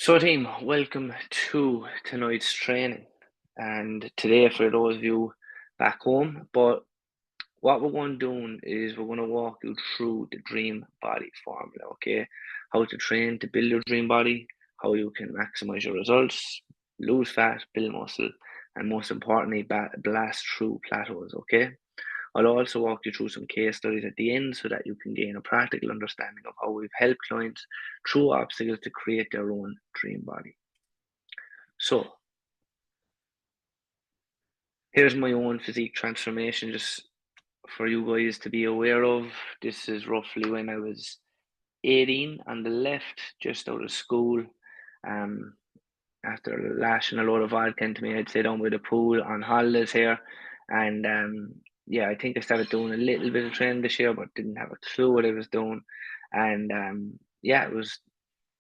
So, team, welcome to tonight's training. And today, for those of you back home, but what we're going to do is we're going to walk you through the dream body formula, okay? How to train to build your dream body, how you can maximize your results, lose fat, build muscle, and most importantly, blast through plateaus, okay? I'll also walk you through some case studies at the end so that you can gain a practical understanding of how we've helped clients through obstacles to create their own dream body. So, here's my own physique transformation, just for you guys to be aware of. This is roughly when I was 18 on the left, just out of school. Um, After lashing a load of vodka into me, I'd sit down by the pool on holidays here. And yeah, I think I started doing a little bit of training this year, but didn't have a clue what I was doing. And yeah, it was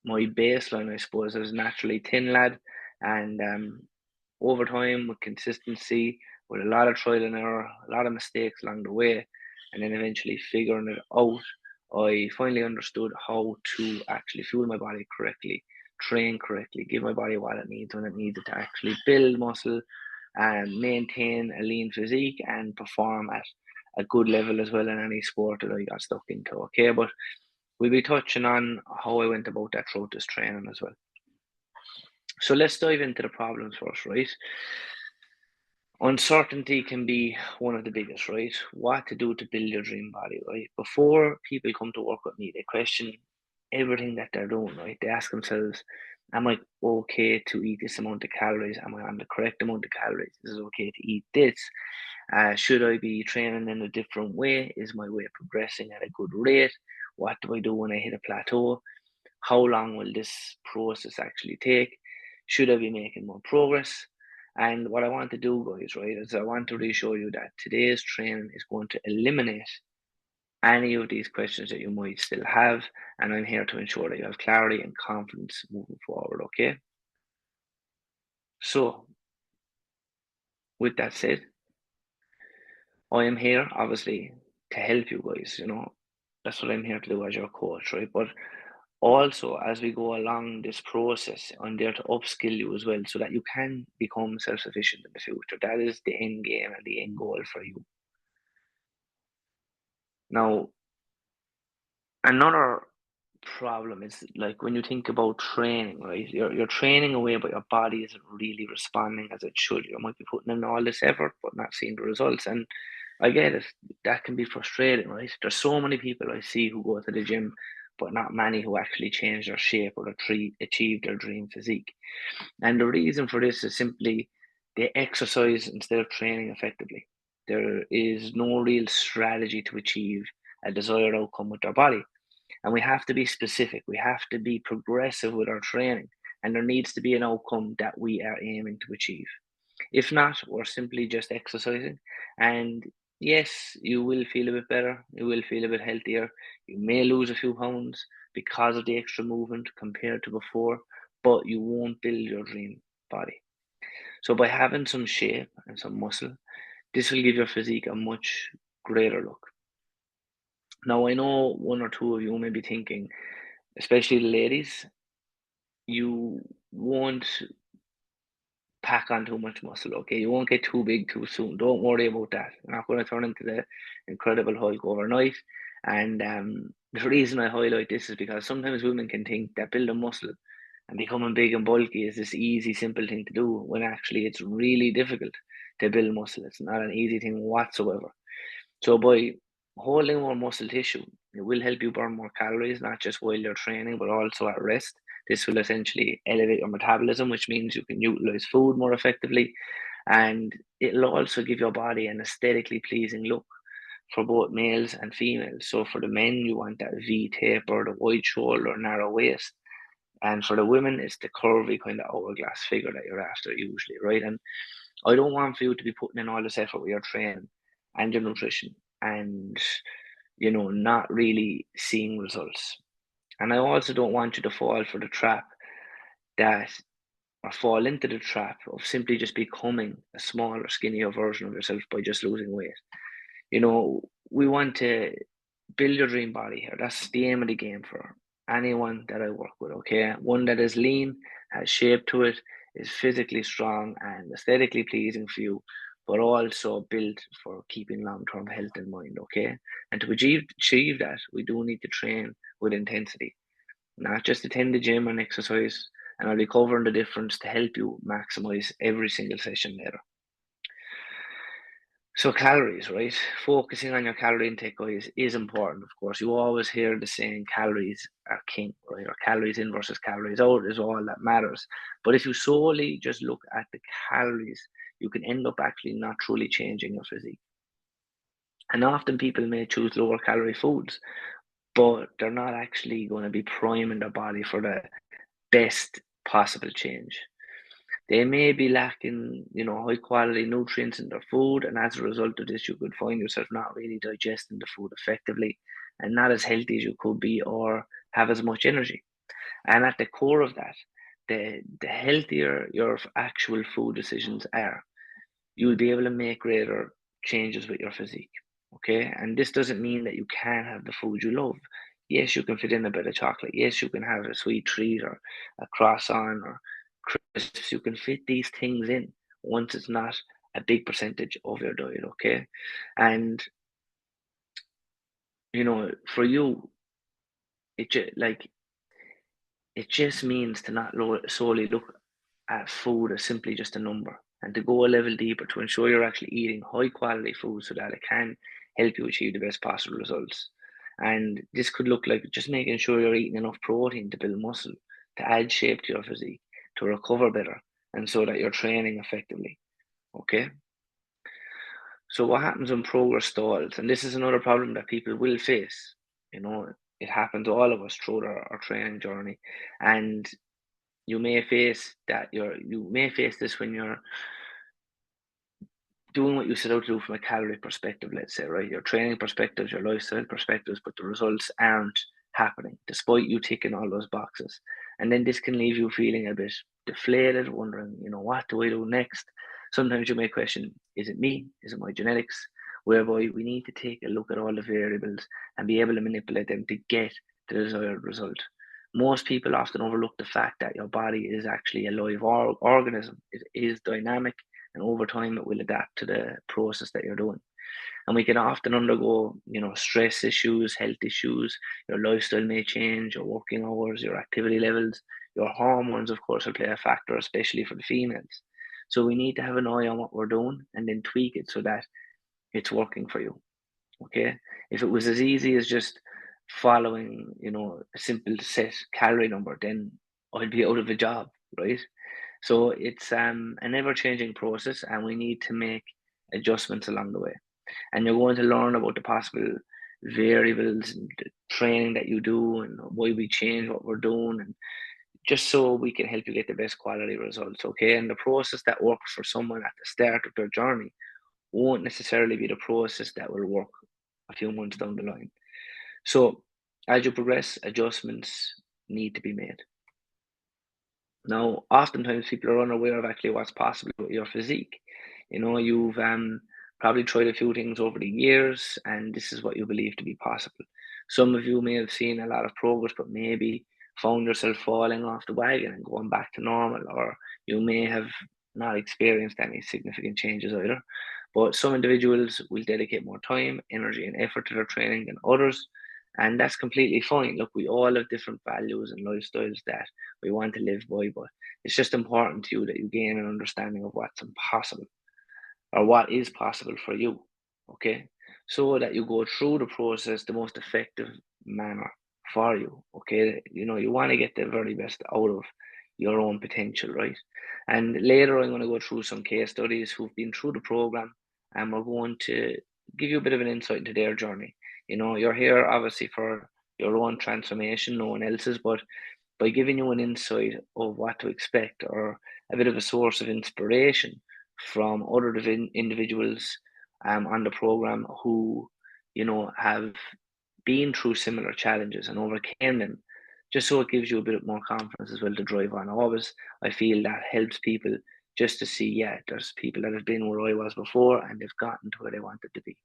my baseline, I suppose. I was naturally thin lad. And over time, with consistency, with a lot of trial and error, a lot of mistakes along the way, and then eventually figuring it out, I finally understood how to actually fuel my body correctly, train correctly, give my body what it needs when it needs it to actually build muscle and maintain a lean physique and perform at a good level as well in any sport that I got stuck into. Okay, but we'll be touching on how I went about that throughout this training as well. So let's dive into the problems first, right? Uncertainty can be one of the biggest, right? What to do to build your dream body, right? Before people come to work with me, they question everything that they're doing, right? They ask themselves, am I okay to eat this amount of calories? Am I on the correct amount of calories? Is it okay to eat this? Should I be training in a different way? Is my weight progressing at a good rate? What do I do when I hit a plateau? How long will this process actually take? Should I be making more progress? And what I want to do, guys, right, is I want to reassure you that today's training is going to eliminate any of these questions that you might still have. And I'm here to ensure that you have clarity and confidence moving forward, okay? So, with that said, I am here, obviously, to help you guys, that's what I'm here to do as your coach, right? But also, as we go along this process, I'm there to upskill you as well so that you can become self sufficient in the future. That is the end game and the end goal for you. Now, another problem is like when you think about training, right? You're training away, but your body isn't really responding as it should. You might be putting in all this effort, but not seeing the results. And I get it. That can be frustrating, right? There's so many people I see who go to the gym, but not many who actually change their shape or achieve their dream physique. And the reason for this is simply they exercise instead of training effectively. There is no real strategy to achieve a desired outcome with their body. And we have to be specific. We have to be progressive with our training. And there needs to be an outcome that we are aiming to achieve. If not, we're simply just exercising. And yes, you will feel a bit better. You will feel a bit healthier. You may lose a few pounds because of the extra movement compared to before, but you won't build your dream body. So by having some shape and some muscle, this will give your physique a much greater look. Now, I know one or two of you may be thinking, especially the ladies, you won't pack on too much muscle, okay? You won't get too big too soon. Don't worry about that. You're not going to turn into the Incredible Hulk overnight. And the reason I highlight this is because sometimes women can think that building muscle and becoming big and bulky is this easy, simple thing to do, when actually it's really difficult to build muscle. It's not an easy thing whatsoever. So by holding more muscle tissue, it will help you burn more calories, not just while you're training, but also at rest. This will essentially elevate your metabolism, which means you can utilize food more effectively. And it'll also give your body an aesthetically pleasing look for both males and females. So for the men, you want that V taper, the wide shoulder, narrow waist. And for the women, it's the curvy kind of hourglass figure that you're after usually, right? And I don't want for you to be putting in all this effort with your training and your nutrition and, not really seeing results. And I also don't want you to fall for the trap that, or fall into the trap of simply just becoming a smaller, skinnier version of yourself by just losing weight. We want to build your dream body here. That's the aim of the game for anyone that I work with, okay? One that is lean, has shape to it, is physically strong and aesthetically pleasing for you, but also built for keeping long-term health in mind, okay? And to achieve that, we do need to train with intensity, not just attend the gym and exercise. And I'll be covering the difference to help you maximize every single session later. So calories, right? Focusing on your calorie intake, guys, is important. Of course, you always hear the saying calories are king, right? Or calories in versus calories out is all that matters. But if you solely just look at the calories, you can end up actually not truly changing your physique. And often people may choose lower calorie foods, but they're not actually going to be priming their body for the best possible change. They may be lacking, high quality nutrients in their food, and as a result of this, you could find yourself not really digesting the food effectively and not as healthy as you could be or have as much energy. And at the core of that, the healthier your actual food decisions are, you'll be able to make greater changes with your physique. Okay. And this doesn't mean that you can't have the food you love. Yes, you can fit in a bit of chocolate. Yes, you can have a sweet treat or a croissant or crisps. You can fit these things in once it's not a big percentage of your diet. Okay. And, for you, like, it just means to not solely look at food as simply just a number and to go a level deeper to ensure you're actually eating high quality food so that it can help you achieve the best possible results. And this could look like just making sure you're eating enough protein to build muscle, to add shape to your physique, to recover better, and so that you're training effectively. Okay. So what happens when progress stalls? And this is another problem that people will face. You know, it happens to all of us throughout our training journey. And you may face this when you're doing what you set out to do from a calorie perspective, let's say, right? Your training perspectives, your lifestyle perspectives, but the results aren't happening despite you ticking all those boxes. And then this can leave you feeling a bit deflated, wondering, what do I do next? Sometimes you may question, is it me? Is it my genetics? Whereby we need to take a look at all the variables and be able to manipulate them to get the desired result. Most people often overlook the fact that your body is actually a live organism. It is dynamic, and over time it will adapt to the process that you're doing. And we can often undergo, stress issues, health issues. Your lifestyle may change, your working hours, your activity levels, your hormones, of course, will play a factor, especially for the females. So we need to have an eye on what we're doing and then tweak it so that it's working for you. Okay. If it was as easy as just following, a simple set calorie number, then I'd be out of a job, right? So it's an ever-changing process, and we need to make adjustments along the way. And you're going to learn about the possible variables and the training that you do and why we change what we're doing, and just so we can help you get the best quality results. Okay. And the process that works for someone at the start of their journey won't necessarily be the process that will work a few months down the line. So as you progress, adjustments need to be made. Now, oftentimes people are unaware of actually what's possible with your physique. You've probably tried a few things over the years, and this is what you believe to be possible. Some of you may have seen a lot of progress, but maybe found yourself falling off the wagon and going back to normal, or you may have not experienced any significant changes either. But some individuals will dedicate more time, energy, and effort to their training than others, and that's completely fine. Look, we all have different values and lifestyles that we want to live by, but it's just important to you that you gain an understanding of what's impossible or what is possible for you, okay? So that you go through the process the most effective manner for you, okay? You want to get the very best out of your own potential, right? And later I'm going to go through some case studies who've been through the program, and we're going to give you a bit of an insight into their journey. You're here obviously for your own transformation, no one else's, but by giving you an insight of what to expect or a bit of a source of inspiration from other individuals on the program who, have been through similar challenges and overcame them, just so it gives you a bit more confidence as well to drive on. I feel that helps people just to see, yeah, there's people that have been where I was before and they've gotten to where they wanted to be.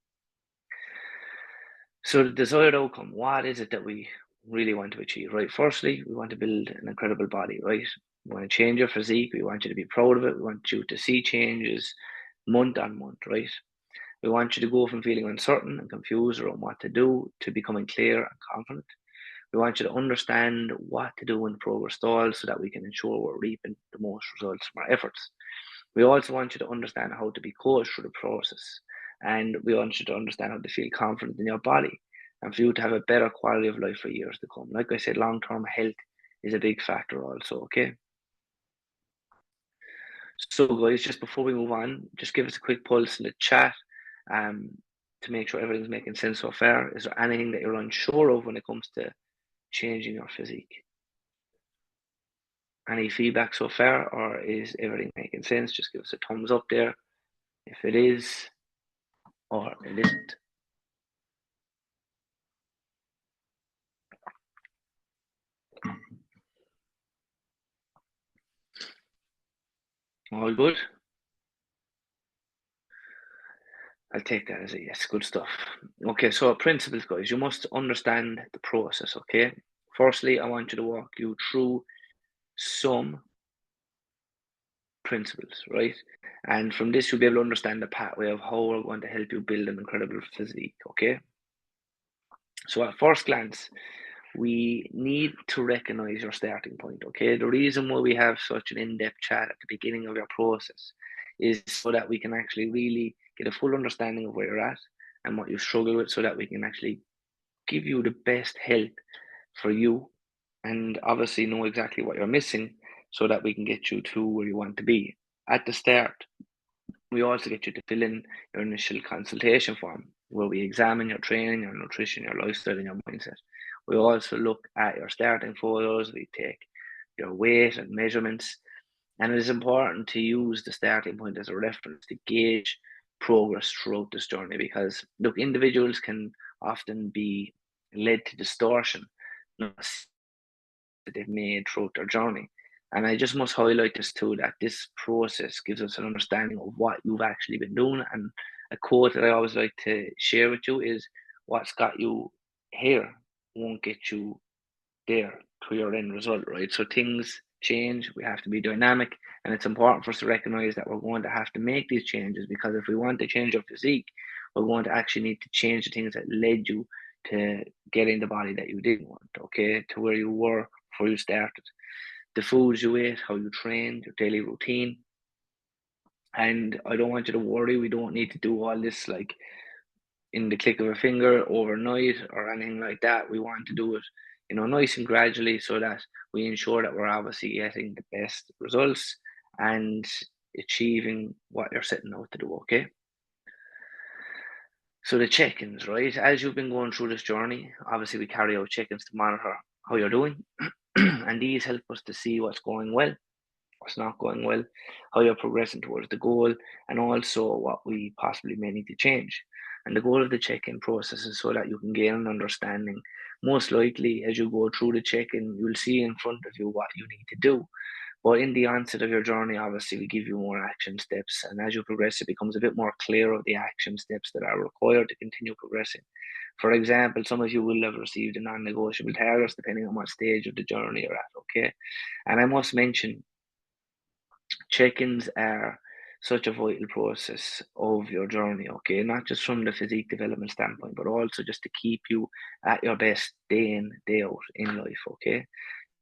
So the desired outcome, what is it that we really want to achieve, right? Firstly, we want to build an incredible body, right? We want to change your physique. We want you to be proud of it. We want you to see changes month on month, right? We want you to go from feeling uncertain and confused around what to do to becoming clear and confident. We want you to understand what to do when progress stalls so that we can ensure we're reaping the most results from our efforts. We also want you to understand how to be coached through the process. And we want you to understand how to feel confident in your body and for you to have a better quality of life for years to come. Like I said, long term health is a big factor, also. Okay. So, guys, just before we move on, just give us a quick pulse in the chat um, to make sure everything's making sense so far. Is there anything that you're unsure of when it comes to changing your physique? Any feedback so far, or is everything making sense? Just give us a thumbs up there if it is or it isn't. All good? I'll take that as a yes. Good stuff. Okay, so principles, guys. You must understand the process, okay? Firstly, I want you to walk you through some principles, right? And from this, you'll be able to understand the pathway of how we're going to help you build an incredible physique, okay? So at first glance, we need to recognize your starting point, okay? The reason why we have such an in-depth chat at the beginning of your process is so that we can actually really get a full understanding of where you're at and what you struggle with so that we can actually give you the best help for you and obviously know exactly what you're missing so that we can get you to where you want to be. At the start, we also get you to fill in your initial consultation form where we examine your training, your nutrition, your lifestyle, and your mindset. We also look at your starting photos, we take your weight and measurements, and it is important to use the starting point as a reference to gauge progress throughout this journey because, look, individuals can often be led to distortion, not that they've made throughout their journey. And I just must highlight this too that this process gives us an understanding of what you've actually been doing. And a quote that I always like to share with you is what's got you here won't get you there to your end result, right? So things change, we have to be dynamic, and it's important for us to recognize that we're going to have to make these changes because if we want to change our physique, we're going to actually need to change the things that led you to getting the body that you didn't want, okay, to where you were before you started. The foods you ate, how you trained, your daily routine. And I don't want you to worry, we don't need to do all this like in the click of a finger overnight or anything like that. We want to do it, nice and gradually so that we ensure that we're obviously getting the best results and achieving what you're setting out to do, okay? So the check-ins, right? As you've been going through this journey, obviously we carry out check-ins to monitor how you're doing. And these help us to see what's going well, what's not going well, how you're progressing towards the goal, and also what we possibly may need to change. And the goal of the check-in process is so that you can gain an understanding. Most likely, as you go through the check-in, you'll see in front of you what you need to do. But in the onset of your journey, obviously, we give you more action steps. And as you progress, it becomes a bit more clear of the action steps that are required to continue progressing. For example, some of you will have received a non-negotiable targets depending on what stage of the journey you're at, okay? And I must mention, check-ins are such a vital process of your journey, okay? Not just from the physique development standpoint, but also just to keep you at your best day in, day out in life, okay?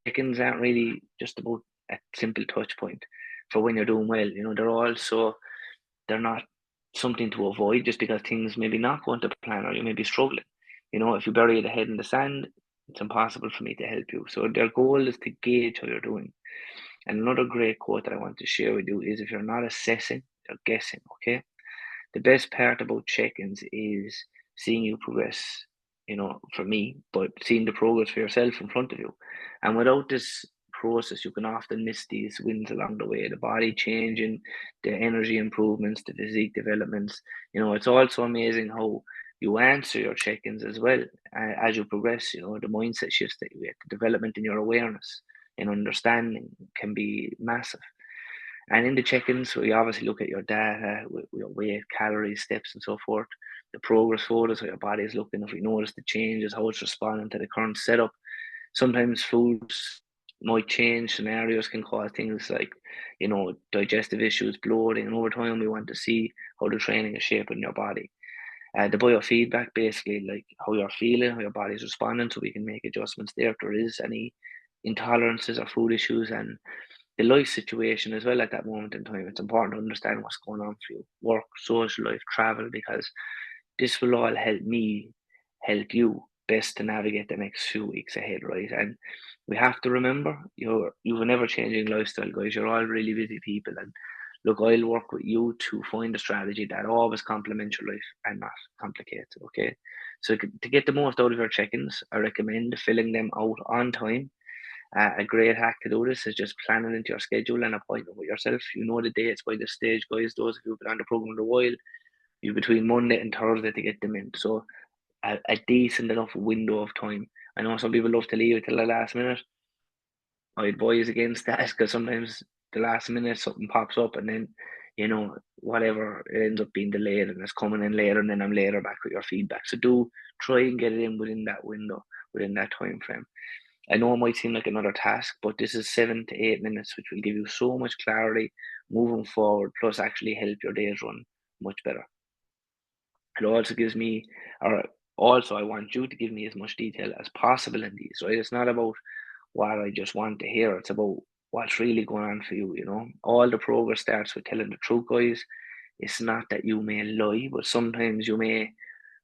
Check-ins aren't really just about a simple touch point for when you're doing well. They're not something to avoid just because things maybe not going to plan or you may be struggling. If you bury the head in the sand, it's impossible for me to help you. So their goal is to gauge how you're doing. And another great quote that I want to share with you is if you're not assessing, you're guessing, okay? The best part about check-ins is seeing you progress, for me, but seeing the progress for yourself in front of you. And without this process, you can often miss these wins along the way, the body changing, the energy improvements, the physique developments. It's also amazing how you answer your check-ins as well as you progress, the mindset shifts that you get, the development in your awareness and understanding can be massive. And in the check-ins, we obviously look at your data, your weight, calories, steps, and so forth. The progress photos, how your body is looking, if we notice the changes, how it's responding to the current setup. Sometimes foods might change, scenarios can cause things like, digestive issues, bloating, and over time we want to see how the training is shaping your body. The biofeedback, basically, like how you're feeling, how your body's responding, so we can make adjustments there if there is any intolerances or food issues, and the life situation as well at that moment in time. It's important to understand what's going on for you, work, social life, travel, because this will all help me help you best to navigate the next few weeks ahead, right? And we have to remember you've an ever changing lifestyle, guys. You're all really busy people, and look, I'll work with you to find a strategy that always complements your life and not complicates it. Okay, so to get the most out of your check-ins, I recommend filling them out on time. A great hack to do this is just planning into your schedule and appointment with yourself. You know the dates by this stage, guys. Those of you who've been on the program for a while, you between Monday and Thursday to get them in. So a decent enough window of time. I know some people love to leave it till the last minute. I advise against that because sometimes the last minute something pops up and then, whatever, it ends up being delayed and it's coming in later and then I'm later back with your feedback. So do try and get it in within that window, within that time frame. I know it might seem like another task, but this is 7 to 8 minutes, which will give you so much clarity moving forward, plus actually help your days run much better. It also gives me, or also I want you to give me as much detail as possible in these, right? It's not about what I just want to hear. It's about what's really going on for you, you know? All the progress starts with telling the truth, guys. It's not that you may lie, but sometimes you may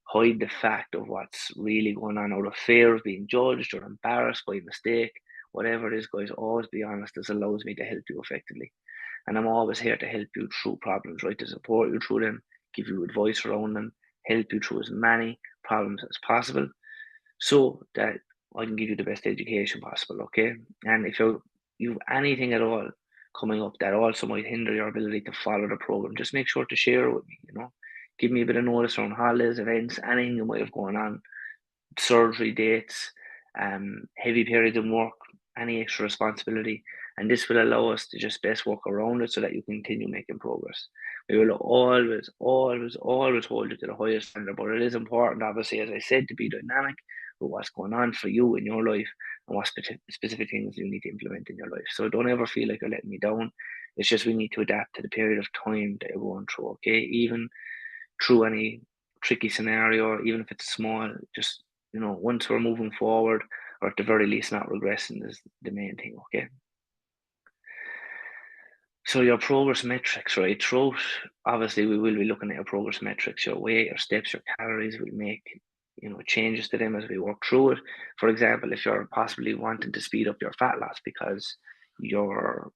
hide the fact of what's really going on out of fear of being judged or embarrassed by a mistake. Whatever it is, guys, always be honest. This allows me to help you effectively. And I'm always here to help you through problems, right? To support you through them, give you advice around them, help you through as many problems as possible so that I can give you the best education possible, okay? And if you've anything at all coming up that also might hinder your ability to follow the program, just make sure to share it with me, you know? Give me a bit of notice around holidays, events, anything that might have going on, surgery dates, heavy periods of work, any extra responsibility, and this will allow us to just best work around it so that you continue making progress. We will always, always, always hold you to the highest standard, but it is important, obviously, as I said, to be dynamic with what's going on for you in your life and what specific things you need to implement in your life. So don't ever feel like you're letting me down. It's just we need to adapt to the period of time that you're going through, okay? Even through any tricky scenario, even if it's small, just once we're moving forward, or at the very least not regressing is the main thing, okay? So your progress metrics, right? Throughout, obviously we will be looking at your progress metrics, your weight, your steps, your calories. We'll make, changes to them as we work through it. For example, if you're possibly wanting to speed up your fat loss because you're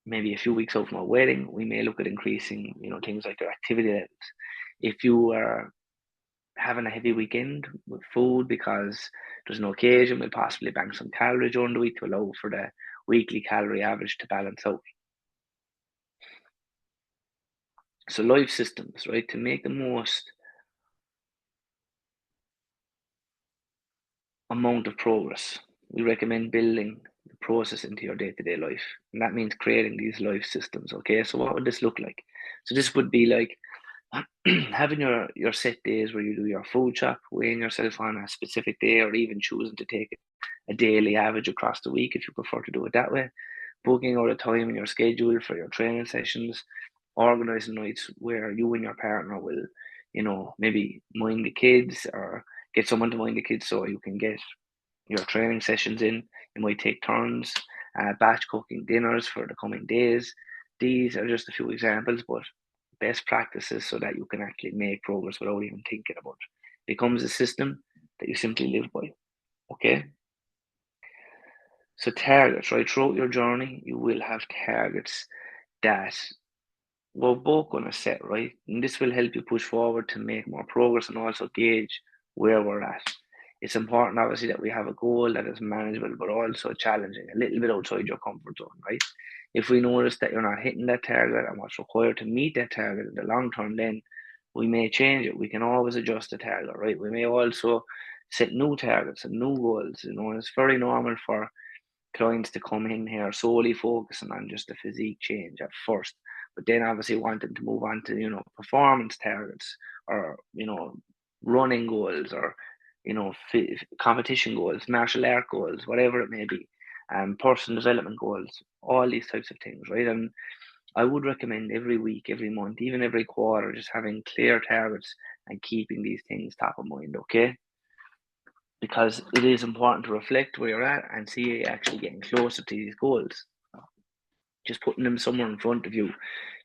maybe a few weeks out from a wedding, we may look at increasing, things like your activity levels. If you are having a heavy weekend with food because there's no occasion, we'll possibly bank some calories during the week to allow for the weekly calorie average to balance out. So life systems, right? To make the most amount of progress, we recommend building the process into your day-to-day life. And that means creating these life systems. Okay. So what would this look like? So this would be like having your set days where you do your food shop, weighing yourself on a specific day, or even choosing to take a daily average across the week if you prefer to do it that way. Booking out a time in your schedule for your training sessions, organizing nights where you and your partner will, maybe mind the kids or get someone to mind the kids so you can get your training sessions in. You might take turns, batch cooking dinners for the coming days. These are just a few examples, but best practices so that you can actually make progress without even thinking about it. Becomes a system that you simply live by. Okay? So targets, right? Throughout your journey, you will have targets that we're both going to set, right? And this will help you push forward to make more progress and also gauge where we're at. It's important, obviously, that we have a goal that is manageable but also challenging, a little bit outside your comfort zone, right? If we notice that you're not hitting that target and what's required to meet that target in the long term, then we may change it. We can always adjust the target, right? We may also set new targets and new goals, and it's very normal for clients to come in here solely focusing on just the physique change at first, but then obviously wanting to move on to, performance targets or, running goals or competition goals, martial art goals, whatever it may be, personal development goals, all these types of things, right? And I would recommend every week, every month, even every quarter, just having clear targets and keeping these things top of mind, okay? Because it is important to reflect where you're at and see you actually getting closer to these goals. Just putting them somewhere in front of you,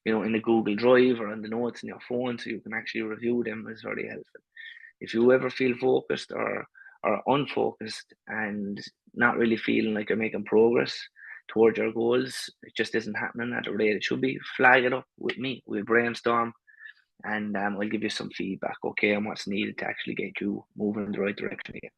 in a Google Drive or on the notes in your phone so you can actually review them is very helpful. If you ever feel focused or unfocused and not really feeling like you're making progress towards your goals, it just isn't happening at the rate it should be, flag it up with me. We'll brainstorm and I'll give you some feedback, okay, on what's needed to actually get you moving in the right direction again.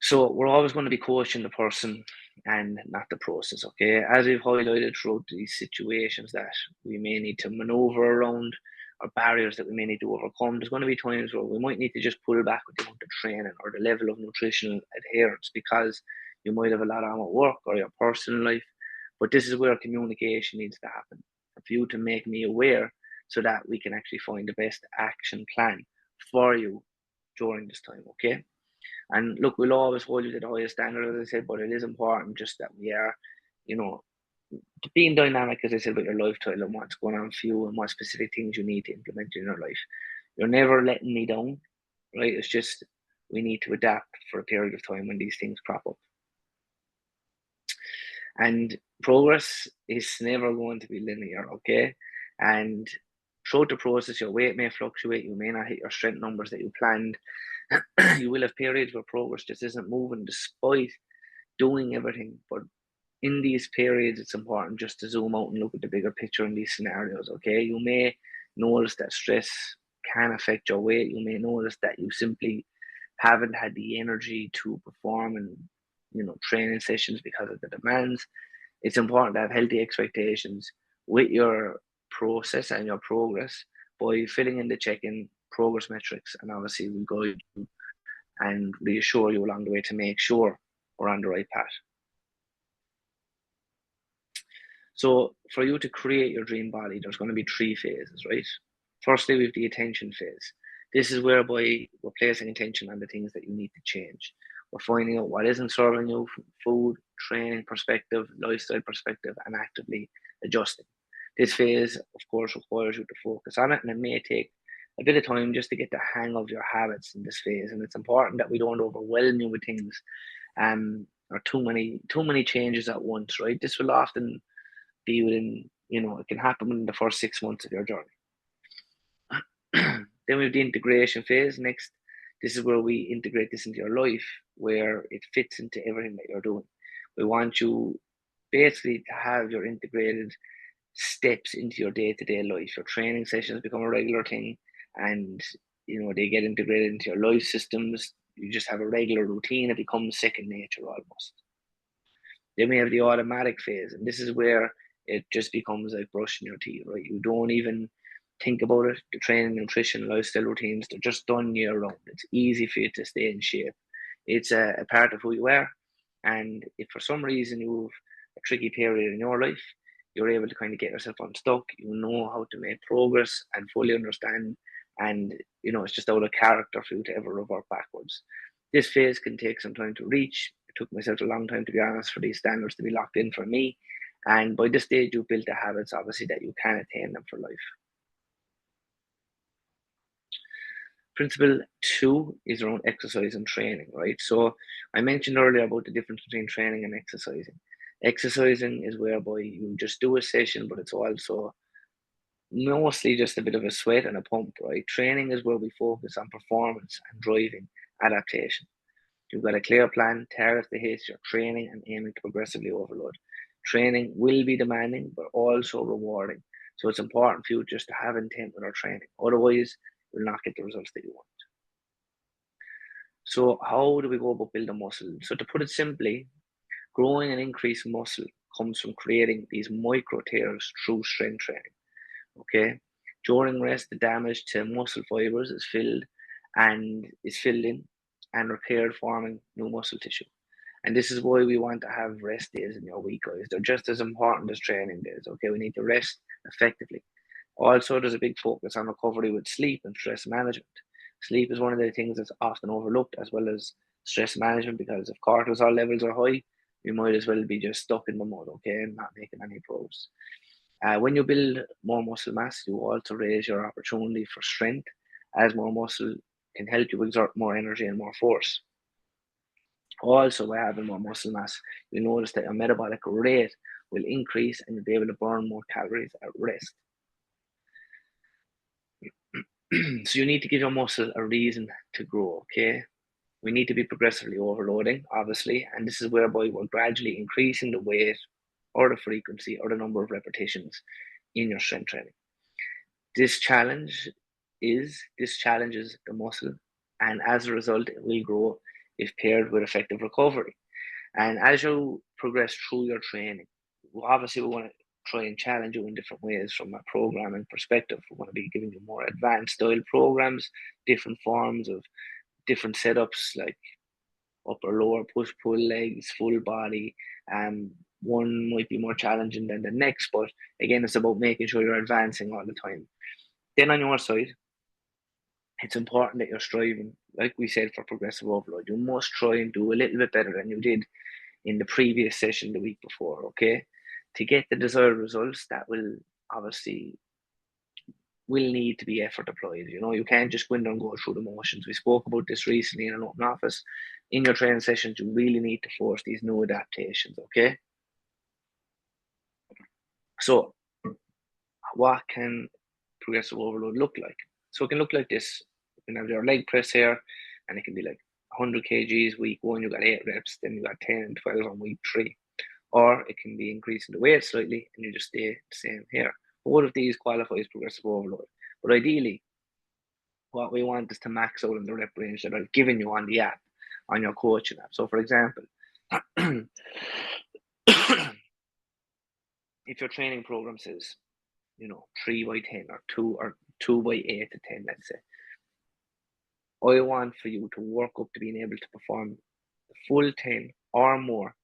So we're always going to be coaching the person and not the process, okay? As we've highlighted throughout these situations that we may need to maneuver around or barriers that we may need to overcome, there's going to be times where we might need to just pull back with the amount of training or the level of nutritional adherence because you might have a lot on at work or your personal life. But this is where communication needs to happen for you to make me aware so that we can actually find the best action plan for you during this time, okay? And look, we'll always hold you to the highest standard, as I said, but it is important just that we are, you know, being dynamic, as I said, about your lifestyle and what's going on for you and what specific things you need to implement in your life. You're never letting me down, right? It's just we need to adapt for a period of time when these things crop up. And progress is never going to be linear, okay? And throughout the process, your weight may fluctuate. You may not hit your strength numbers that you planned. You will have periods where progress just isn't moving despite doing everything. But in these periods, it's important just to zoom out and look at the bigger picture in these scenarios, okay? You may notice that stress can affect your weight. You may notice that you simply haven't had the energy to perform in, training sessions because of the demands. It's important to have healthy expectations with your process and your progress by filling in the check-in progress metrics, and obviously we'll guide you and reassure you along the way to make sure we're on the right path. So for you to create your dream body, there's going to be 3 phases, right? Firstly, we have the attention phase. This is whereby we're placing attention on the things that you need to change. We're finding out what isn't serving you from food, training perspective, lifestyle perspective, and actively adjusting. This phase, of course, requires you to focus on it, and it may take a bit of time just to get the hang of your habits in this phase. And it's important that we don't overwhelm you with things, or too many changes at once, right? This will often be within, it can happen within the first 6 months of your journey. Then we have the integration phase next. This is where we integrate this into your life, where it fits into everything that you're doing. We want you basically to have your integrated steps into your day-to-day life. Your training sessions become a regular thing, and they get integrated into your life systems. You just have a regular routine. It becomes second nature almost. Then we have the automatic phase, and this is where it just becomes like brushing your teeth, right? You don't even think about it. The training, nutrition, lifestyle routines, they're just done year round. It's easy for you to stay in shape. It's a part of who you are. And if for some reason you have a tricky period in your life, you're able to kind of get yourself unstuck. You know how to make progress and fully understand. And, it's just out of character for you to ever revert backwards. This phase can take some time to reach. It took myself a long time, to be honest, for these standards to be locked in for me. And by this stage, you've built the habits, obviously, that you can attain them for life. Principle 2 is around exercise and training, right? So I mentioned earlier about the difference between training and exercising. Exercising is whereby you just do a session, but it's also mostly just a bit of a sweat and a pump, right? Training is where we focus on performance and driving adaptation. You've got a clear plan, targets to hit your training, and aiming to progressively overload. Training will be demanding, but also rewarding. So it's important for you just to have intent with our training. Otherwise, you'll not get the results that you want. So how do we go about building muscle? So to put it simply, growing and increasing muscle comes from creating these micro tears through strength training. Okay. During rest, the damage to muscle fibers is filled in and repaired, forming new muscle tissue. And this is why we want to have rest days in your week, guys. They're just as important as training days. Okay, we need to rest effectively. Also, there's a big focus on recovery with sleep and stress management. Sleep is one of the things that's often overlooked, as well as stress management, because if cortisol levels are high, you might as well be just stuck in the mud, okay, and not making any progress. When you build more muscle mass, you also raise your opportunity for strength, as more muscle can help you exert more energy and more force. Also, by having more muscle mass, you notice that your metabolic rate will increase and you'll be able to burn more calories at rest. So you need to give your muscle a reason to grow, okay? We need to be progressively overloading, obviously, and this is whereby we're gradually increasing the weight or the frequency or the number of repetitions in your strength training. This challenge this challenges the muscle, and as a result, it will grow if paired with effective recovery. And as you progress through your training, obviously we want to try and challenge you in different ways from a programming perspective. We want to be giving you more advanced style programs, different forms of different setups like upper, lower, push, pull, legs, full body. One might be more challenging than the next, but again, it's about making sure you're advancing all the time. Then on your side, it's important that you're striving, like we said, for progressive overload. You must try and do a little bit better than you did in the previous session the week before, okay? To get the desired results, that will obviously will need to be effort applied. You know, you can't just go in there and go through the motions. We spoke about this recently in an open office. In your training sessions, you really need to force these new adaptations, okay? So, what can progressive overload look like? So, it can look like this. You can have your leg press here, and it can be like 100 kgs week one, you got 8 reps, then you got 10 and 12 on week 3. Or it can be increasing the weight slightly and you just stay the same here. Both of these qualify as progressive overload. But ideally, what we want is to max out in the rep range that I've given you on the app, on your coaching app. So, for example, if your training program says, 3 by 10 or 2 by 8 to 10, let's say, I want for you to work up to being able to perform the full 10 or more,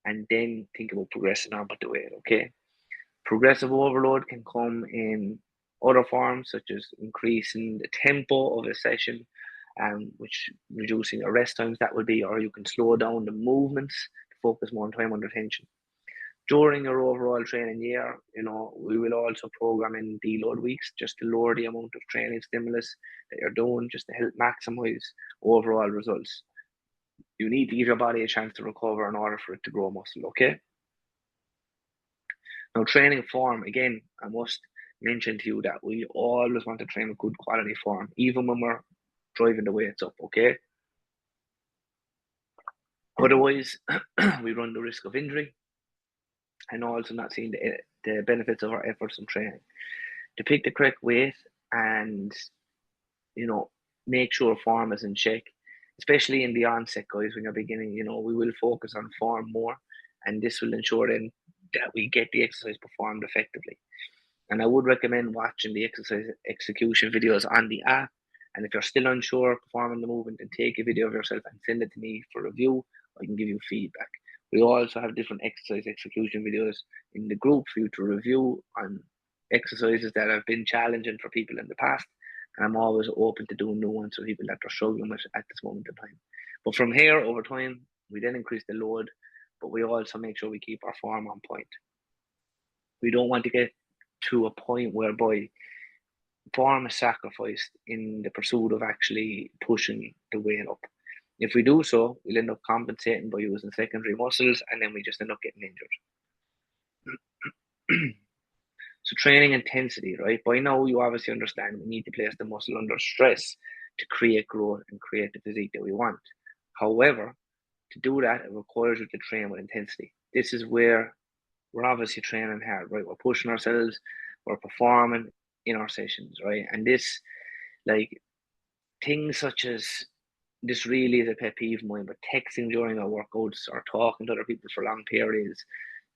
and then think about progressing on with the weight, okay? Progressive overload can come in other forms, such as increasing the tempo of a session, which reducing your rest times, that will be, or you can slow down the movements to focus more on time under tension. During your overall training year, we will also program in deload weeks just to lower the amount of training stimulus that you're doing, just to help maximize overall results. You need to give your body a chance to recover in order for it to grow muscle, okay? Now, training form, again, I must mention to you that we always want to train with good quality form, even when we're driving the weights up, okay? Otherwise, we run the risk of injury and also not seeing the benefits of our efforts in training. To pick the correct weight and, make sure form is in check, especially in the onset, guys, when you're beginning, we will focus on form more, and this will ensure then that we get the exercise performed effectively. And I would recommend watching the exercise execution videos on the app. And if you're still unsure performing the movement, then take a video of yourself and send it to me for review. I can give you feedback. We also have different exercise execution videos in the group for you to review on exercises that have been challenging for people in the past. And I'm always open to doing new ones for people that are struggling with at this moment in time. But from here, over time, we then increase the load, but we also make sure we keep our form on point. We don't want to get to a point whereby form is sacrificed in the pursuit of actually pushing the weight up. If we do so, we'll end up compensating by using secondary muscles, and then we just end up getting injured. So training intensity, right? By now you obviously understand we need to place the muscle under stress to create growth and create the physique that we want. However, to do that, it requires you to train with intensity. This is where we're obviously training hard, right? We're pushing ourselves, we're performing in our sessions, right? And this, like, things such as this really is a pet peeve of mine, but texting during our workouts or talking to other people for long periods,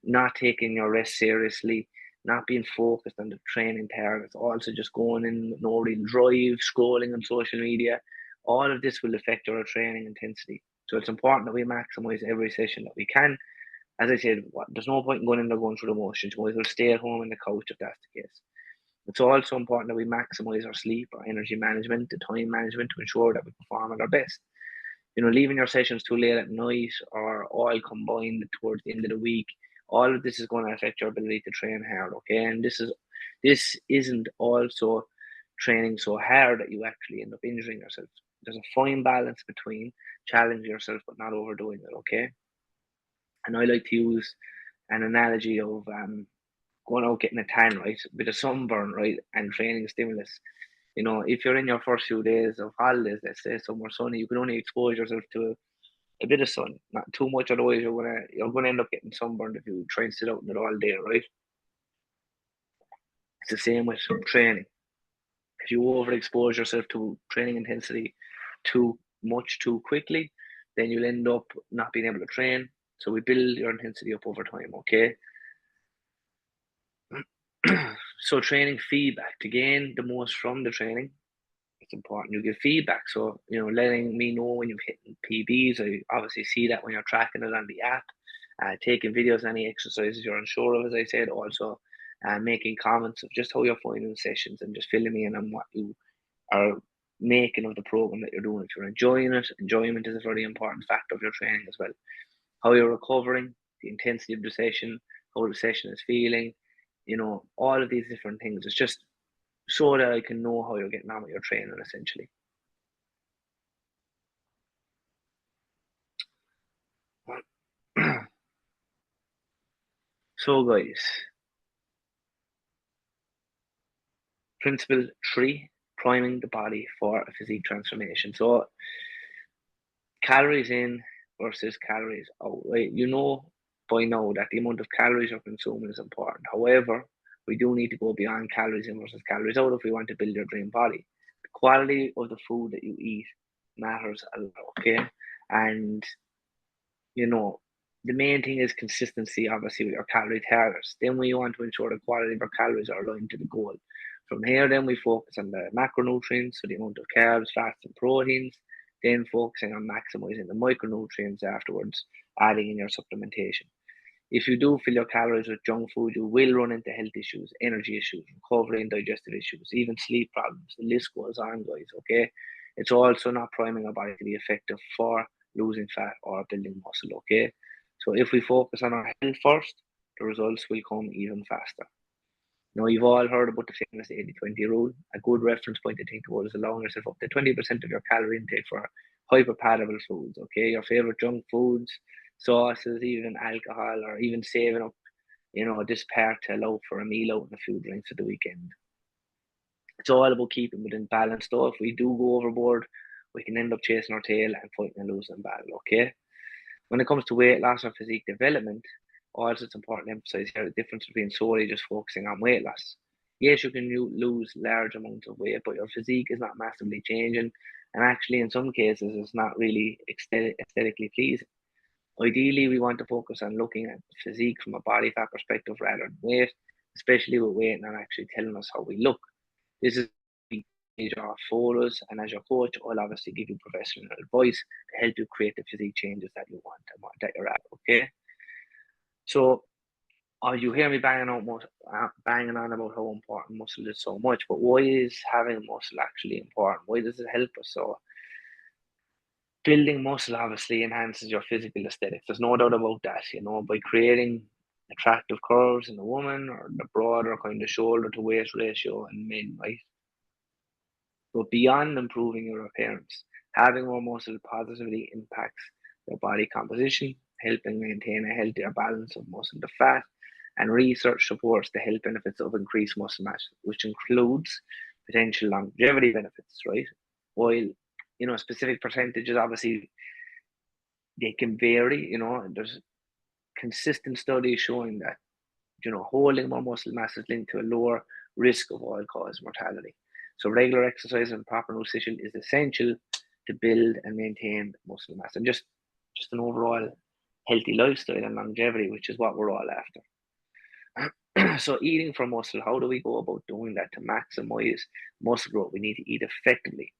not taking your rest seriously, not being focused on the training targets, also just going in with no real drive, scrolling on social media, all of this will affect our training intensity. So it's important that we maximize every session that we can. As I said, there's no point in going in there going through the motions. You might as well stay at home on the couch if that's the case. It's also important that we maximize our sleep, our energy management, the time management to ensure that we perform at our best. Leaving your sessions too late at night or all combined towards the end of the week, all of this is going to affect your ability to train hard, okay? And this isn't also training so hard that you actually end up injuring yourself. There's a fine balance between challenging yourself but not overdoing it, okay? And I like to use an analogy of going out getting a tan, right, with a sunburn, right, and training stimulus. If you're in your first few days of holidays, let's say somewhere sunny, you can only expose yourself to a bit of sun, not too much, otherwise you're gonna end up getting sunburned if you try and sit out in it all day, right? It's the same with training. If you overexpose yourself to training intensity too much too quickly, then you'll end up not being able to train. So we build your intensity up over time, okay? So training feedback to gain the most from the training, it's important you give feedback. So, letting me know when you've hit PBs. I obviously see that when you're tracking it on the app, taking videos of any exercises you're unsure of, as I said, also making comments of just how you're finding the sessions and just filling me in on what you are making of the program that you're doing. If you're enjoying it, enjoyment is a very important factor of your training as well. How you're recovering, the intensity of the session, how the session is feeling, all of these different things. It's just so that I can know how you're getting on with your training, essentially. So, guys, principle 3, priming the body for a physique transformation. So, calories in versus calories out, right? By now that the amount of calories you're consuming is important. However, we do need to go beyond calories in versus calories out if we want to build your dream body. The quality of the food that you eat matters a lot, okay? And you know, the main thing is consistency, obviously, with your calorie targets. Then we want to ensure the quality of our calories are aligned to the goal. From here, then we focus on the macronutrients, so the amount of carbs, fats, and proteins. Then focusing on maximizing the micronutrients afterwards, adding in your supplementation. If you do fill your calories with junk food, you will run into health issues, energy issues, recovery and digestive issues, even sleep problems. The list goes on, guys, okay? It's also not priming our body to be effective for losing fat or building muscle, okay? So if we focus on our health first, the results will come even faster. Now, you've all heard about the famous 80-20 rule. A good reference point to think about is allowing yourself up to 20% of your calorie intake for hyperpalatable foods, okay? Your favorite junk foods, sauces, even alcohol, or even saving up, this part to allow for a meal out and a few drinks at the weekend. It's all about keeping within balance, though. If we do go overboard, we can end up chasing our tail and fighting a losing battle, okay? When it comes to weight loss or physique development, also it's important to emphasize here the difference between solely just focusing on weight loss. Yes, you can lose large amounts of weight, but your physique is not massively changing, and actually, in some cases, it's not really aesthetically pleasing. Ideally, we want to focus on looking at physique from a body fat perspective rather than weight, especially with weight not actually telling us how we look. This is your photos, and as your coach, I'll obviously give you professional advice to help you create the physique changes that you want and that you're at. Okay, so you hear me banging on about how important muscle is so much, but why is having muscle actually important? Why does it help us? So building muscle obviously enhances your physical aesthetics. There's no doubt about that. By creating attractive curves in a woman or the broader kind of shoulder to waist ratio in men, right? But beyond improving your appearance, having more muscle positively impacts your body composition, helping maintain a healthier balance of muscle to fat. And research supports the health benefits of increased muscle mass, which includes potential longevity benefits, right? While, specific percentages, obviously, they can vary. There's consistent studies showing that, holding more muscle mass is linked to a lower risk of all-cause mortality. So regular exercise and proper nutrition is essential to build and maintain muscle mass and just an overall healthy lifestyle and longevity, which is what we're all after. So eating for muscle, how do we go about doing that to maximize muscle growth? We need to eat effectively.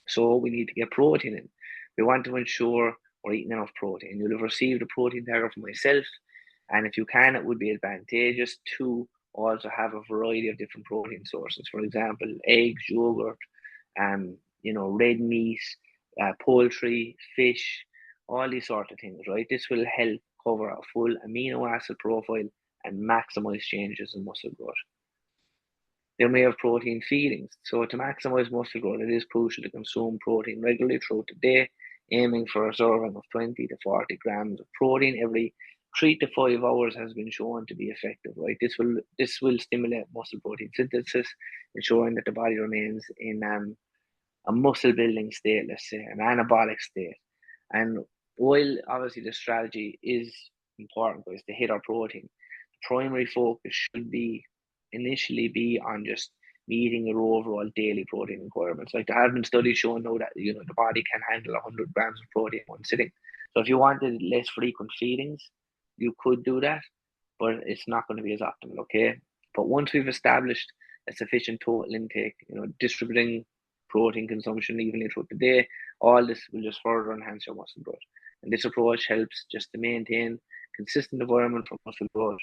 So we need to get protein in. We want to ensure we're eating enough protein. You'll have received a protein target from myself, and if you can, it would be advantageous to also have a variety of different protein sources. For example, eggs, yogurt, red meat, poultry, fish, all these sort of things, right? This will help cover a full amino acid profile and maximize changes in muscle growth. Then we have protein feedings. So to maximize muscle growth, it is crucial to consume protein regularly throughout the day, aiming for a serving of 20 to 40 grams of protein every 3 to 5 hours has been shown to be effective, right? This will stimulate muscle protein synthesis, ensuring that the body remains in a muscle building state, let's say, an anabolic state. And while obviously the strategy is important, guys, to hit our protein, the primary focus should be initially be on just meeting your overall daily protein requirements. Like there have been studies showing now that the body can handle 100 grams of protein in one sitting. So if you wanted less frequent feedings, you could do that, but it's not going to be as optimal, okay? But once we've established a sufficient total intake, distributing protein consumption evenly throughout the day, all this will just further enhance your muscle growth. And this approach helps just to maintain consistent environment for muscle growth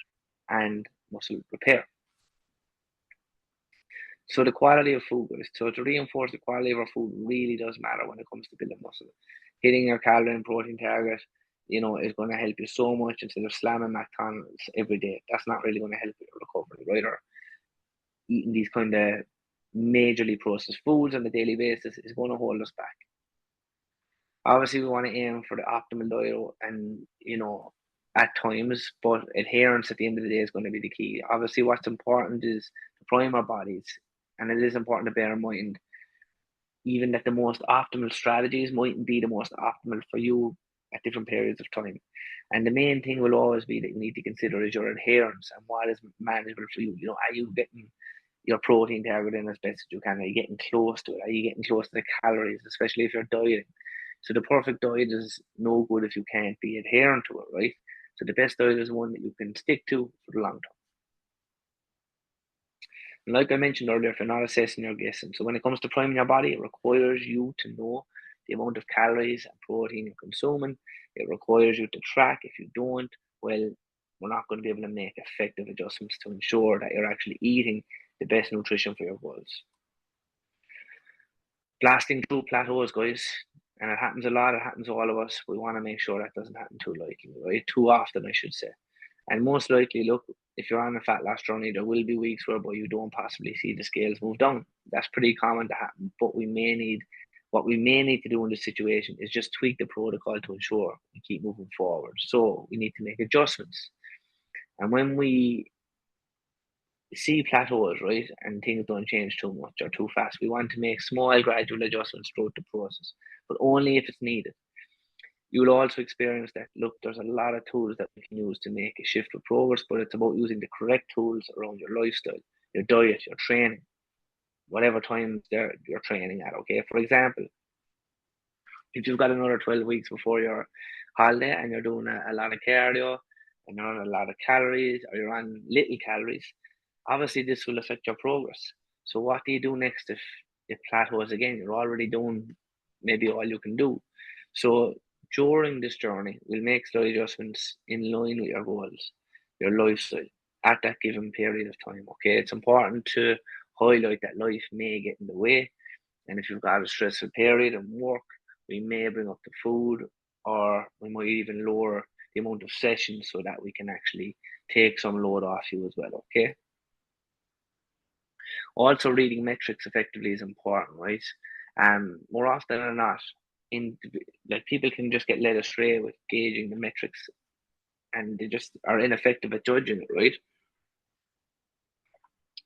and muscle repair. So the quality of food, guys. So to reinforce the quality of our food really does matter when it comes to building muscle. Hitting your calorie and protein target, is going to help you so much instead of slamming McDonald's every day. That's not really going to help your recovery, right? Or eating these kind of majorly processed foods on a daily basis is going to hold us back. Obviously, we want to aim for the optimal diet and, at times, but adherence at the end of the day is going to be the key. Obviously, what's important is to prime our bodies, and it is important to bear in mind even that the most optimal strategies mightn't be the most optimal for you at different periods of time. And the main thing will always be that you need to consider is your adherence and what is manageable for you. Are you getting your protein target in as best as you can? Are you getting close to it? Are you getting close to the calories, especially if you're dieting? So the perfect diet is no good if you can't be adherent to it, right? So the best diet is one that you can stick to for the long term. And like I mentioned earlier, if you're not assessing, you're guessing. So when it comes to priming your body, it requires you to know the amount of calories and protein you're consuming. It requires you to track. If you don't, well, we're not going to be able to make effective adjustments to ensure that you're actually eating the best nutrition for your goals. Blasting through plateaus, guys, and it happens a lot. It happens to all of us. We want to make sure that doesn't happen too likely, right? Too often, I should say. And most likely, look, if you're on a fat loss journey, there will be weeks whereby you don't possibly see the scales move down. That's pretty common to happen. But what we may need to do in this situation is just tweak the protocol to ensure we keep moving forward. So we need to make adjustments. And when we see plateaus, right, and things don't change too much or too fast, we want to make small, gradual adjustments throughout the process, but only if it's needed. You will also experience that, look, there's a lot of tools that we can use to make a shift with progress, but it's about using the correct tools around your lifestyle, your diet, your training, whatever times you're training at, okay? For example, if you've got another 12 weeks before your holiday and you're doing a lot of cardio and you're on a lot of calories or you're on little calories, obviously this will affect your progress. So what do you do next if it plateaus again? You're already doing maybe all you can do. So during this journey, we'll make slight adjustments in line with your goals, your lifestyle at that given period of time. Okay, it's important to highlight that life may get in the way, and if you've got a stressful period and work, we may bring up the food, or we might even lower the amount of sessions so that we can actually take some load off you as well. Okay. Also, reading metrics effectively is important, right? More often than not, in like people can just get led astray with gauging the metrics, and they just are ineffective at judging it, right?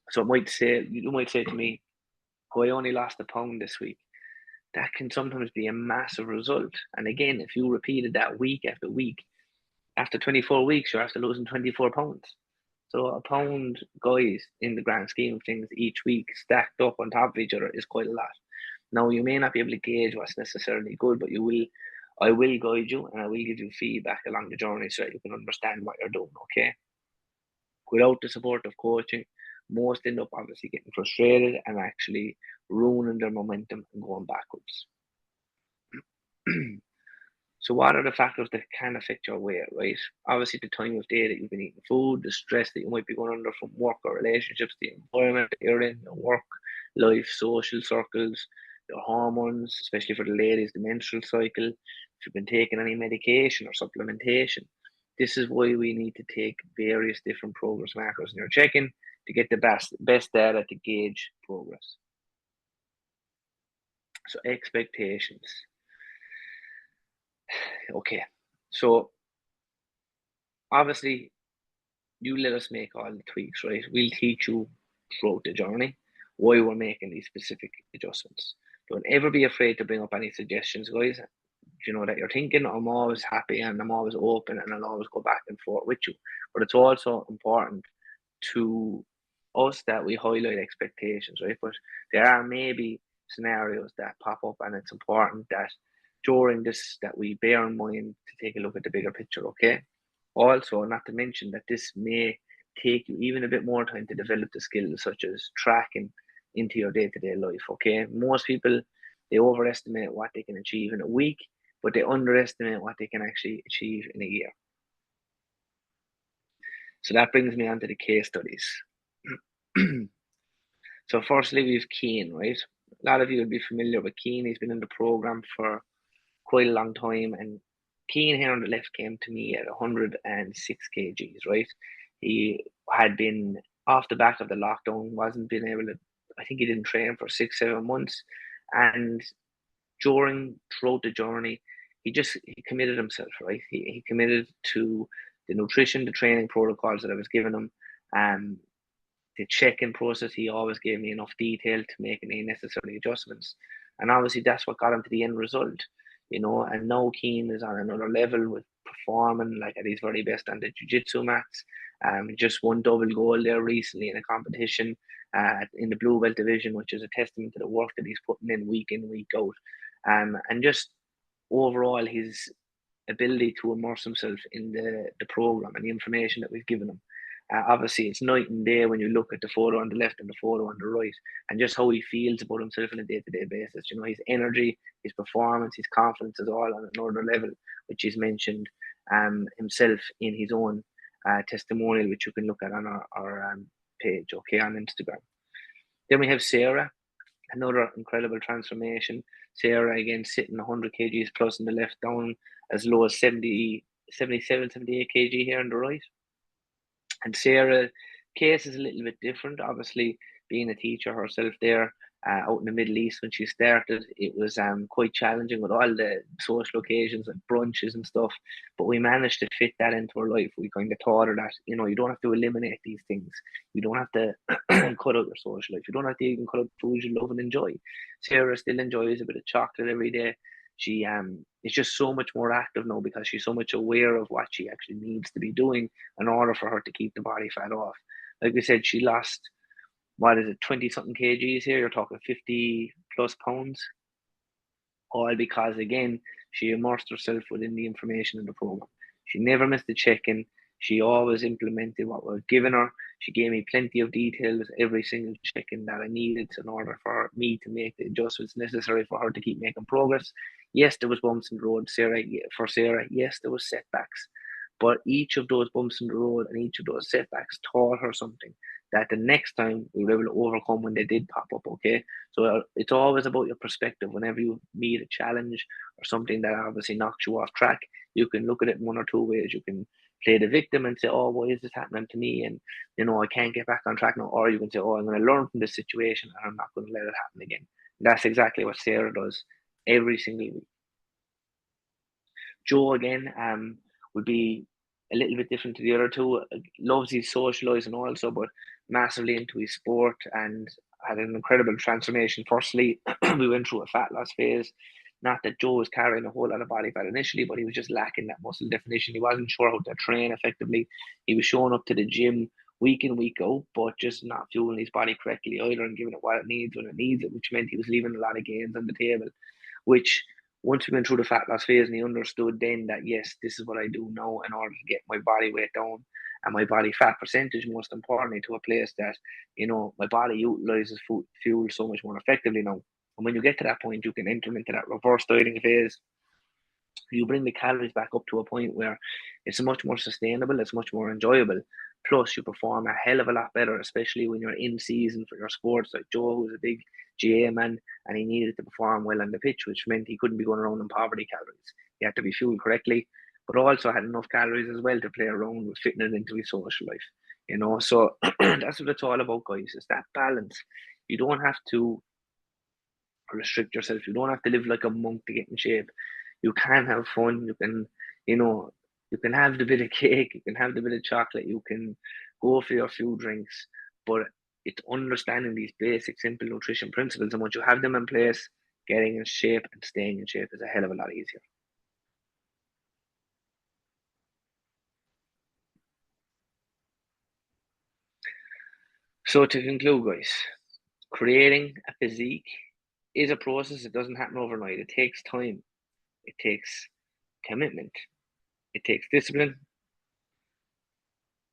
So you might say to me, "Oh, I only lost a pound this week." That can sometimes be a massive result. And again, if you repeated that week after week, after 24 weeks, you're after losing 24 pounds. So a pound, guys, in the grand scheme of things, each week stacked up on top of each other is quite a lot. Now you may not be able to gauge what's necessarily good, but I will guide you and I will give you feedback along the journey so that you can understand what you're doing, okay? Without the support of coaching, most end up obviously getting frustrated and actually ruining their momentum and going backwards. So what are the factors that can affect your weight, right? Obviously, the time of day that you've been eating food, the stress that you might be going under from work or relationships, the environment that you're in, your work, life, social circles, your hormones, especially for the ladies, the menstrual cycle, if you've been taking any medication or supplementation. This is why we need to take various different progress markers in your check-in to get the best data to gauge progress. So expectations. Okay. So obviously you let us make all the tweaks, right? We'll teach you throughout the journey why we're making these specific adjustments. Don't ever be afraid to bring up any suggestions, guys. You know that you're thinking. I'm always happy and I'm always open and I'll always go back and forth with you. But it's also important to us that we highlight expectations, right? But there are maybe scenarios that pop up, and it's important that during this that we bear in mind to take a look at the bigger picture, okay? Also, not to mention that this may take you even a bit more time to develop the skills such as tracking into your day-to-day life, okay? Most people they overestimate what they can achieve in a week, but they underestimate what they can actually achieve in a year. So that brings me on to the case studies. So firstly, we've Keane, right? A lot of you will be familiar with Keane. He's been in the program for quite a long time, and Keane here on the left came to me at 106 kgs, right? He had been off the back of the lockdown, wasn't being able to. I think he didn't train for 6, 7 months, and throughout the journey, he committed himself, right? He committed to the nutrition, the training protocols that I was giving him, um, the check-in process. He always gave me enough detail to make any necessary adjustments, and obviously that's what got him to the end result, you know. And now Keane is on another level with performing like at his very best on the jiu-jitsu mats. He just won double gold there recently in a competition in the blue belt division, which is a testament to the work that he's putting in, week out. And just overall his ability to immerse himself in the program and the information that we've given him. Obviously, it's night and day when you look at the photo on the left and the photo on the right, and just how he feels about himself on a day-to-day basis. You know, his energy, his performance, his confidence is all on another level, which he's mentioned himself in his own testimonial, which you can look at on our page, okay, on Instagram. Then we have Sarah, another incredible transformation. Sarah again sitting 100 kgs plus in the left, down as low as 77, 78 kg here on the right. And Sarah case is a little bit different. Obviously, being a teacher herself there out in the Middle East when she started, it was quite challenging with all the social occasions like brunches and stuff. But we managed to fit that into her life. We kind of taught her that, you know, you don't have to eliminate these things. You don't have to cut out your social life. You don't have to even cut out foods you love and enjoy. Sarah still enjoys a bit of chocolate every day. She is just so much more active now because she's so much aware of what she actually needs to be doing in order for her to keep the body fat off. Like we said, she lost, what is it, 20 something kgs here. You're talking 50 plus pounds, all because, again, she immersed herself within the information in the program. She never missed a check in. She always implemented what was given her. She gave me plenty of details, every single check in that I needed in order for me to make the adjustments necessary for her to keep making progress. Yes, there was bumps in the road, Sarah. For Sarah, yes, there was setbacks. But each of those bumps in the road and each of those setbacks taught her something that the next time we were able to overcome when they did pop up, okay? So it's always about your perspective. Whenever you meet a challenge or something that obviously knocks you off track, you can look at it in one or two ways. You can play the victim and say, oh, why is this happening to me? And, you know, I can't get back on track now. Or you can say, oh, I'm going to learn from this situation and I'm not going to let it happen again. And that's exactly what Sarah does every single week. Joe, again, would be a little bit different to the other two. Loves his socialising also, but massively into his sport and had an incredible transformation. Firstly, we went through a fat loss phase. Not that Joe was carrying a whole lot of body fat initially, but he was just lacking that muscle definition. He wasn't sure how to train effectively. He was showing up to the gym week in, week out, but just not fueling his body correctly either and giving it what it needs when it needs it, which meant he was leaving a lot of gains on the table, which once we went through the fat loss phase and he understood then that, yes, this is what I do now in order to get my body weight down and my body fat percentage, most importantly, to a place that, you know, my body utilizes fuel so much more effectively now. And when you get to that point, you can enter into that reverse dieting phase You bring the calories back up to a point where it's much more sustainable, it's much more enjoyable. Plus, you perform a hell of a lot better, especially when you're in season for your sports. Like Joe, who's a big GA man, and he needed to perform well on the pitch, which meant he couldn't be going around in poverty calories. He had to be fueled correctly, but also had enough calories as well to play around with fitting it into his social life. So that's what it's all about, guys. It's that balance. You don't have to restrict yourself. You don't have to live like a monk to get in shape. You can have fun. You know, you can have the bit of cake. You can have the bit of chocolate. You can go for your few drinks. But it's understanding these basic, simple nutrition principles. And once you have them in place, getting in shape and staying in shape is a hell of a lot easier. So to conclude, guys, creating a physique is a process. It doesn't happen overnight. It takes time. It takes commitment. It takes discipline,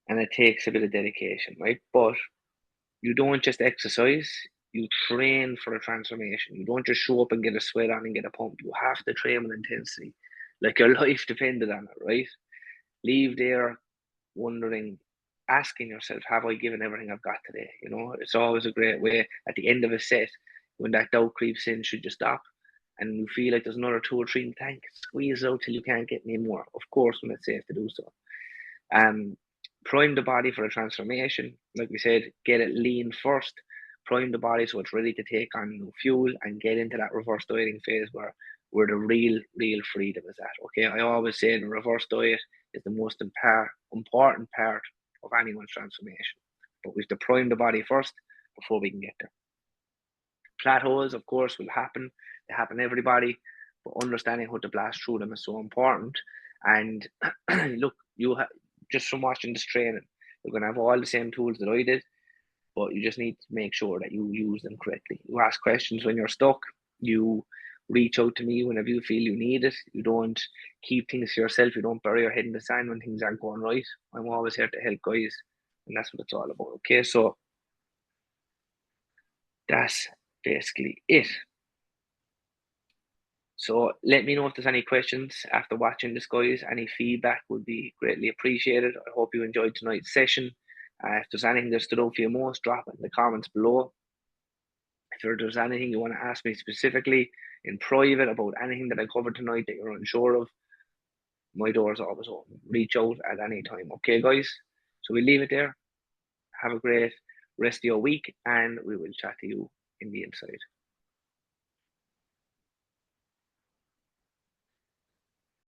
and it takes a bit of dedication, right? But you don't just exercise, you train for a transformation. You don't just show up and get a sweat on and get a pump. You have to train with intensity, like your life depended on it, right? Leave there wondering, asking yourself, have I given everything I've got today? It's always a great way at the end of a set when that doubt creeps in, should you stop? And you feel like there's another two or three in the tank, squeeze it out till you can't get any more. Of course, when it's safe to do so. Um, Prime the body for a transformation. Like we said, get it lean first. Prime the body so it's ready to take on new fuel and get into that reverse dieting phase where the real freedom is at. Okay, I always say the reverse diet is the most important part of anyone's transformation. But we have to prime the body first before we can get there. Plateaus, of course, will happen. They happen to everybody, but understanding how to blast through them is so important. And look, just from watching this training, you're going to have all the same tools that I did, but you just need to make sure that you use them correctly. You ask questions when you're stuck. You reach out to me whenever you feel you need it. You don't keep things to yourself. You don't bury your head in the sand when things aren't going right. I'm always here to help, guys, and that's what it's all about. Okay, so that's basically it. So let me know if there's any questions after watching this, guys. Any feedback would be greatly appreciated. I hope you enjoyed tonight's session. If there's anything that stood out for you most, drop it in the comments below. If there's anything you want to ask me specifically in private about anything that I covered tonight that you're unsure of, my door is always open. Reach out at any time. Okay, guys? So we leave it there. Have a great rest of your week, and we will chat to you in the inside.